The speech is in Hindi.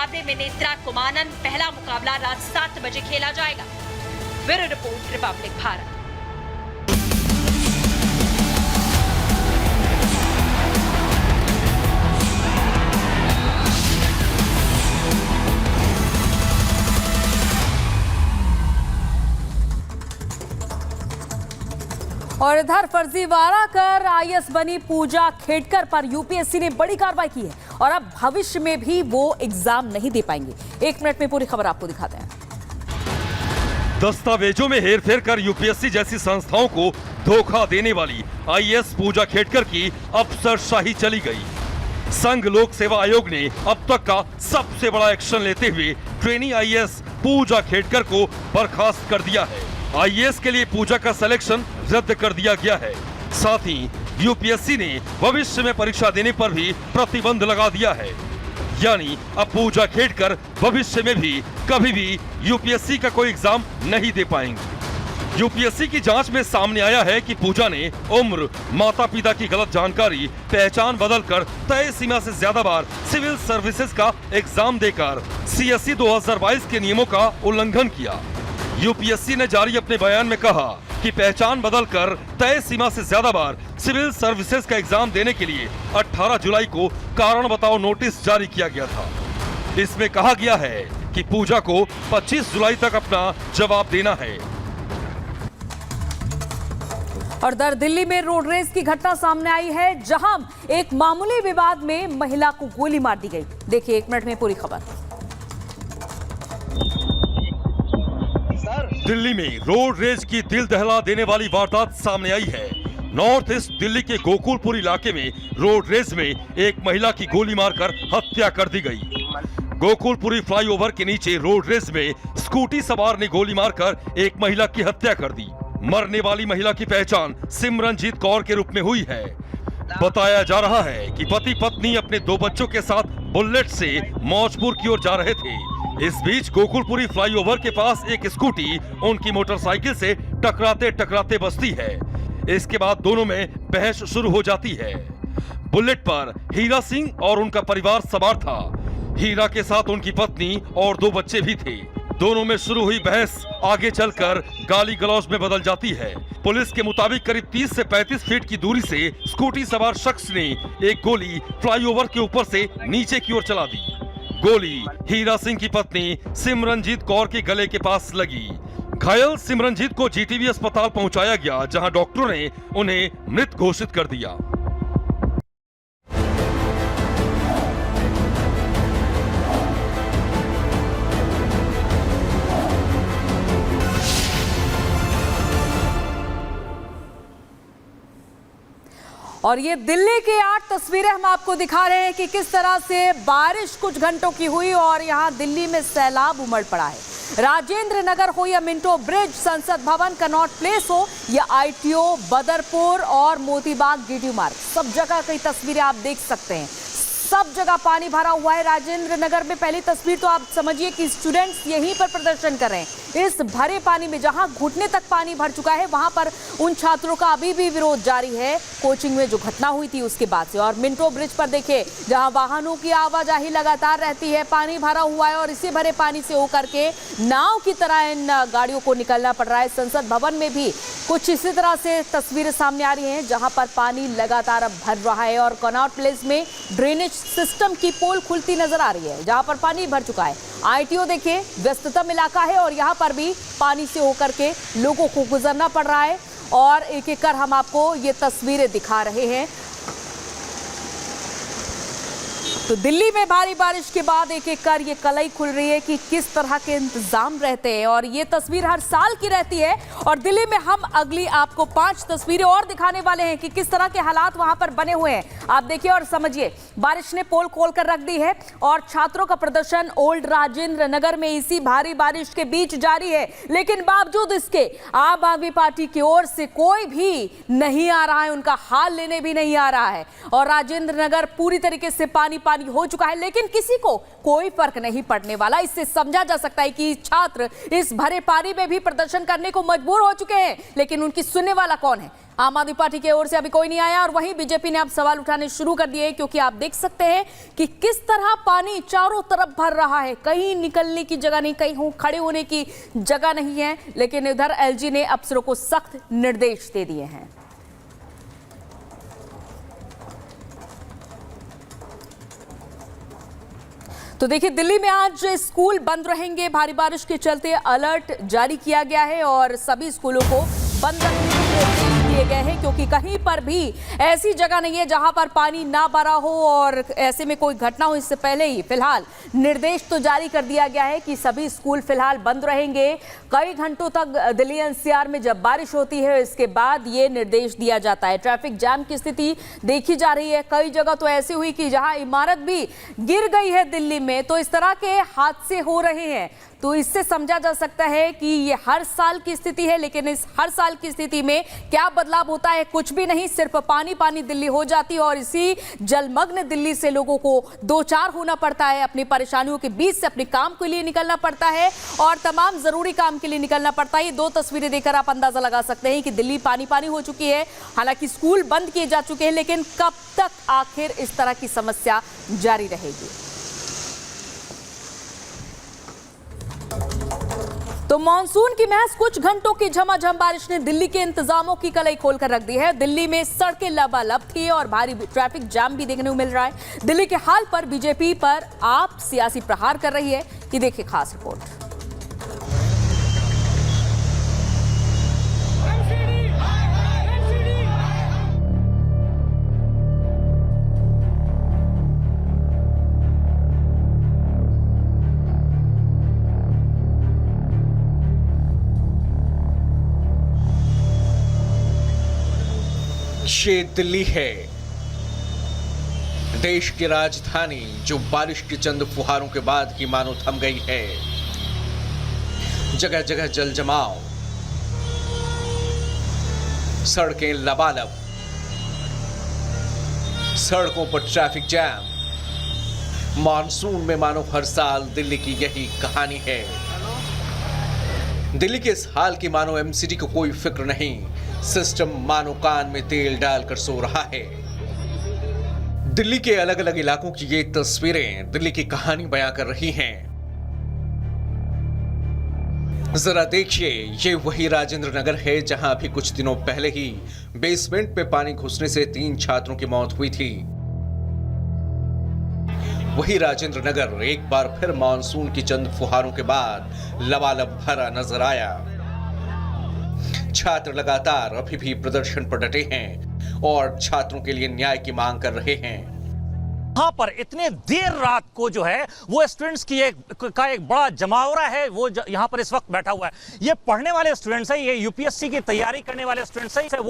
मुकाबले में नेत्रा कुमानन। पहला मुकाबला रात 7 बजे खेला जाएगा। Bureau report, Republic Bharat. और इधर फर्जीवाड़ा कर आईएएस बनी पूजा खेड़कर पर यूपीएससी ने बड़ी कार्रवाई की है और अब भविष्य में भी वो एग्जाम नहीं दे पाएंगे। 1 मिनट में पूरी खबर आपको दिखाते हैं। दस्तावेजों में हेरफेर कर यूपीएससी जैसी संस्थाओं को धोखा देने वाली आईएएस पूजा खेड़कर की अफसरशाही चली गई। संघ लोक सेवा आयोग ने अब तक का सबसे बड़ा एक्शन लेते हुए ट्रेनी आईएएस पूजा खेड़कर को बर्खास्त कर दिया है। आईएएस के लिए पूजा का सिलेक्शन रद्द कर दिया गया है। साथ ही यूपीएससी ने भविष्य में परीक्षा देने पर भी प्रतिबंध लगा दिया है। यानी अब पूजा खेड़कर भविष्य में भी कभी भी यूपीएससी का कोई एग्जाम नहीं दे पाएंगे। यूपीएससी की जांच में सामने आया है कि पूजा ने उम्र, माता पिता की गलत जानकारी, पहचान बदलकर तय सीमा से ज्यादा बार सिविल सर्विसेज का एग्जाम देकर सीएसई 2022 के नियमों का उल्लंघन किया। यूपीएससी ने जारी अपने बयान में कहा कि पहचान बदलकर तय सीमा से ज्यादा बार सिविल सर्विसेज का एग्जाम देने के लिए 18 जुलाई को कारण बताओ नोटिस जारी किया गया था। इसमें कहा गया है कि पूजा को 25 जुलाई तक अपना जवाब देना है। और दर दिल्ली में रोड रेस की घटना सामने आई है, जहां एक मामूली विवाद में महिला को गोली मार दी गई। देखिए 1 मिनट में पूरी खबर। दिल्ली में रोड रेज की दिल दहला देने वाली वारदात सामने आई है। नॉर्थ ईस्ट दिल्ली के गोकुलपुर इलाके में रोड रेज में एक महिला की गोली मारकर हत्या कर दी गई। गोकुलपुरी फ्लाईओवर के नीचे रोड रेज में स्कूटी सवार ने गोली मारकर एक महिला की हत्या कर दी। मरने वाली महिला की पहचान सिमरनजीत कौर के रूप में हुई है। बताया जा रहा है कि पति पत्नी अपने 2 बच्चों के साथ बुलेट से मौजपुर की ओर जा रहे थे। इस बीच गोकुलपुरी फ्लाईओवर के पास एक स्कूटी उनकी मोटरसाइकिल से टकराते टकराते बचती है। इसके बाद दोनों में बहस शुरू हो जाती है। बुलेट पर हीरा सिंह और उनका परिवार सवार था। हीरा के साथ उनकी पत्नी और 2 बच्चे भी थे। दोनों में शुरू हुई बहस आगे चलकर गाली गलौज में बदल जाती है। पुलिस के मुताबिक करीब 30 से 35 फीट की दूरी से स्कूटी सवार शख्स ने एक गोली फ्लाईओवर के ऊपर से नीचे की ओर चला दी। गोली हीरा सिंह की पत्नी सिमरनजीत कौर के गले के पास लगी। घायल सिमरनजीत को जीटीबी अस्पताल पहुंचाया गया, जहां डॉक्टरों ने उन्हें मृत घोषित कर दिया। और ये दिल्ली की 8 तस्वीरें हम आपको दिखा रहे हैं कि किस तरह से बारिश कुछ घंटों की हुई और यहाँ दिल्ली में सैलाब उमड़ पड़ा है। राजेंद्र नगर हो या मिंटो ब्रिज, संसद भवन, कनॉट प्लेस हो या आईटीओ, बदरपुर और मोतीबाग डीडी मार्ग, सब जगह कई तस्वीरें आप देख सकते हैं। सब जगह पानी भरा हुआ है। राजेंद्र नगर में पहली तस्वीर तो आप समझिए कि स्टूडेंट्स यहीं पर प्रदर्शन कर रहे हैं। इस भरे पानी में जहां घुटने तक पानी भर चुका है, वहां पर उन छात्रों का अभी भी विरोध जारी है कोचिंग में जो घटना हुई थी उसके बाद से। और मिंटो ब्रिज पर देखिए, जहां वाहनों की आवाजाही लगातार रहती है, पानी भरा हुआ है और इसी भरे पानी से होकर के नाव की तरह इन गाड़ियों को निकलना पड़ रहा है। संसद भवन में भी कुछ इसी तरह से तस्वीरें सामने आ रही हैं, जहां पर पानी लगातार अब भर रहा है। और कनॉट प्लेस में ड्रेनेज सिस्टम की पोल खुलती नजर आ रही है, जहां पर पानी भर चुका है। आईटीओ देखिए, व्यस्ततम इलाका है और यहां पर भी पानी से होकर के लोगों को गुजरना पड़ रहा है। और एक एक कर हम आपको ये तस्वीरें दिखा रहे हैं। तो दिल्ली में भारी बारिश के बाद एक एक कर ये कलई खुल रही है कि किस तरह के इंतजाम रहते हैं। और ये तस्वीर हर साल की रहती है। और दिल्ली में हम अगली आपको 5 तस्वीरें और दिखाने वाले हैं कि किस तरह के हालात वहां पर बने हुए हैं। आप देखिए और समझिए, बारिश ने पोल खोल कर रख दी है और छात्रों का प्रदर्शन ओल्ड राजेंद्र नगर में इसी भारी बारिश के बीच जारी है। लेकिन बावजूद इसके आम आदमी पार्टी की ओर से कोई भी नहीं आ रहा है, उनका हाल लेने भी नहीं आ रहा है। और राजेंद्र नगर पूरी तरीके से पानी हो चुका है, लेकिन किसी को कोई फर्क नहीं पड़ने वाला। इससे समझा जा सकता है कि छात्र इस भरे पानी में भी प्रदर्शन करने को मजबूर हो चुके हैं, लेकिन उनकी सुनने वाला कौन है। आम आदमी पार्टी की ओर से अभी कोई नहीं आया और वहीं बीजेपी ने अब सवाल उठाने शुरू कर दिए, क्योंकि आप देख सकते हैं कि किस तरह पानी चारों तरफ भर रहा है। कहीं निकलने की जगह नहीं, कहीं खड़े होने की जगह नहीं है। लेकिन इधर एलजी ने अफसरों को सख्त निर्देश दे दिए हैं। तो देखिए, दिल्ली में आज स्कूल बंद रहेंगे। भारी बारिश के चलते अलर्ट जारी किया गया है और सभी स्कूलों को बंद रखने के निर्देश दिए गए हैं, क्योंकि कहीं पर भी ऐसी जगह नहीं है जहां पर पानी ना भरा हो और ऐसे में कोई घटना हो। इससे पहले ही फिलहाल निर्देश तो जारी कर दिया गया है कि सभी स्कूल फिलहाल बंद रहेंगे कई घंटों तक। दिल्ली एनसीआर में जब बारिश होती है इसके बाद ये निर्देश दिया जाता है। ट्रैफिक जाम की स्थिति देखी जा रही है। कई जगह तो ऐसी हुई कि जहां इमारत भी गिर गई है दिल्ली में। तो इस तरह के हादसे हो रहे हैं। तो इससे समझा जा सकता है कि ये हर साल की स्थिति है, लेकिन इस हर साल की स्थिति में क्या बदलाव होता है? कुछ भी नहीं, सिर्फ पानी पानी दिल्ली हो जाती है और इसी जलमग्न दिल्ली से लोगों को दो चार होना पड़ता है। अपनी परेशानियों के बीच से अपने काम के लिए निकलना पड़ता है और तमाम जरूरी काम के लिए निकलना पड़ता है। ये दो तस्वीरें देखकर आप अंदाजा लगा सकते हैं कि दिल्ली पानी पानी हो चुकी है। हालांकि स्कूल बंद किए जा चुके हैं, लेकिन कब तक आखिर इस तरह की समस्या जारी रहेगी? तो मॉनसून की महज कुछ घंटों की झमाझम बारिश ने दिल्ली के इंतजामों की कलई खोलकर रख दी है। दिल्ली में सड़कें लबालब थी और भारी ट्रैफिक जाम भी देखने को मिल रहा है। दिल्ली के हाल पर बीजेपी पर आप सियासी प्रहार कर रही है। ये देखिए खास रिपोर्ट। ये दिल्ली है, देश की राजधानी, जो बारिश की चंद फुहारों के बाद ही मानो थम गई है। जगह जगह जल जमाव, सड़कें लबालब, सड़कों पर ट्रैफिक जैम। मॉनसून में मानो हर साल दिल्ली की यही कहानी है। दिल्ली के इस हाल की मानो एमसीडी को कोई फिक्र नहीं। सिस्टम मानो कान में तेल डालकर सो रहा है। दिल्ली के अलग अलग इलाकों की ये तस्वीरें दिल्ली की कहानी बयां कर रही हैं। जरा देखिए, ये वही राजेंद्र नगर है जहां अभी कुछ दिनों पहले ही बेसमेंट में पानी घुसने से 3 छात्रों की मौत हुई थी। वही राजेंद्र नगर एक बार फिर मानसून की चंद फुहारों के बाद लबालब भरा नजर आया। छात्र लगातार अभी भी प्रदर्शन पर डटे हैं और छात्रों के लिए न्याय की मांग कर रहे हैं। यहाँ पर इतने देर रात को जो है वो स्टूडेंट्स की एक बड़ा जमावड़ा है, वो यहाँ पर इस वक्त बैठा हुआ है। ये पढ़ने वाले स्टूडेंट्स हैं, ये यूपीएससी की तैयारी करने वाले स्टूडेंट्स हैं।